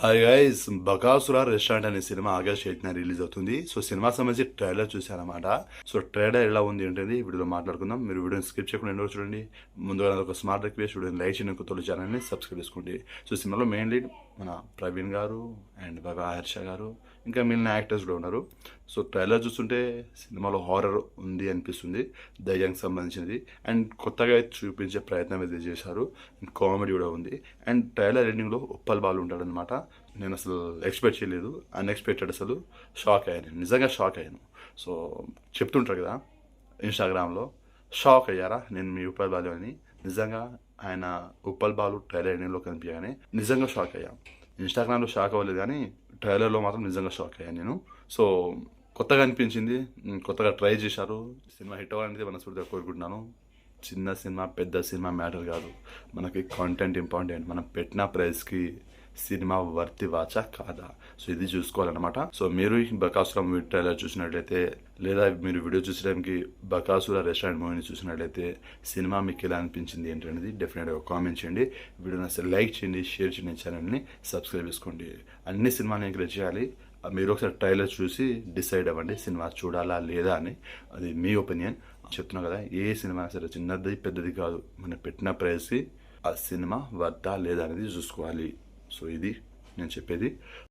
Hi guys, Bakasura restaurant అనే cinema August 8న release అవుతుంది. So cinema సంబంధించి ట్రైలర్ చూశానమాట. సో ట్రైలర్ ఎలా ఉంది ఏంటంటే వీడియోలో మాట్లాడుకుందాం. మీరు వీడియోని స్కిప్ చేయకుండా ఎండో చూడండి. ముందుగా నాకు ఒక స్మార్ట్ రిక్వెస్ట్, వీడియోని లైక్ చేయడం, కొత్త ఛానల్ని సబ్స్క్రైబ్ చేసుకోండి. సో సినిమాలో మెయిన్ లీడ్ మన ప్రవీణ్ గారు అండ్ బాగా హర్ష గారు, ఇంకా మిగిలిన యాక్టర్స్ కూడా ఉన్నారు. సో ట్రైలర్ చూస్తుంటే సినిమాలో హారర్ ఉంది అనిపిస్తుంది, దయ్యానికి సంబంధించినది. అండ్ కొత్తగా చూపించే ప్రయత్నం అయితే చేశారు. అండ్ కామెడీ కూడా ఉంది. అండ్ ట్రైలర్ ఎండింగ్లో ఉప్పల్ బాలు ఉంటాడనమాట. నేను అసలు ఎక్స్పెక్ట్ చేయలేదు, అన్ఎక్స్పెక్టెడ్. అసలు షాక్ అయ్యాను, నిజంగా షాక్ అయ్యాను. సో చెప్తుంటారు కదా ఇన్స్టాగ్రామ్లో, షాక్ అయ్యారా నేను మీ ఉప్పల్ బాలు అని. నిజంగా ఆయన ఉప్పల్ బాలు ట్రైలర్ ఎండింగ్లో కనిపించగానే నిజంగా షాక్ అయ్యాను. ఇన్స్టాగ్రామ్లో షాక్ అవ్వలేదు కానీ ట్రైలర్లో మాత్రం నిజంగా షాక్ అయ్యాను నేను. సో కొత్తగా అనిపించింది, కొత్తగా ట్రై చేశారు. సినిమా హిట్ అవ్వాలనేది మనస్ఫూర్తిగా కోరుకుంటున్నాను. చిన్న సినిమా పెద్ద సినిమా మ్యాటర్ కాదు, మనకి కాంటెంట్ ఇంపార్టెంట్. మనం పెట్టిన ప్రైస్కి సినిమా వర్తి వాచా కాదా, సో ఇది చూసుకోవాలన్నమాట. సో మీరు ఈ బకాసుర మూవీ ట్రైలర్ చూసినట్లయితే, లేదా మీరు వీడియో చూసడానికి బకాసుర రెస్టారెంట్ మూవీని చూసినట్లయితే సినిమా మీకు ఎలా అనిపించింది ఏంటనేది డెఫినెట్గా కామెంట్ చేయండి. వీడియోని అసలు లైక్ చేయండి, షేర్ చేయండి, ఛానల్ని సబ్స్క్రైబ్ చేసుకోండి. అన్ని సినిమాని ఎంకరేజ్ చేయాలి. మీరు ఒకసారి ట్రైలర్ చూసి డిసైడ్ అవ్వండి సినిమా చూడాలా లేదా అని. అది మీ ఒపీనియన్. చెప్తున్నా కదా, ఏ సినిమా సరే చిన్నది పెద్దది కాదు, మనం పెట్టిన ప్రైస్కి ఆ సినిమా వర్తా లేదా అనేది చూసుకోవాలి. సో ఇది నేను చెప్పేది.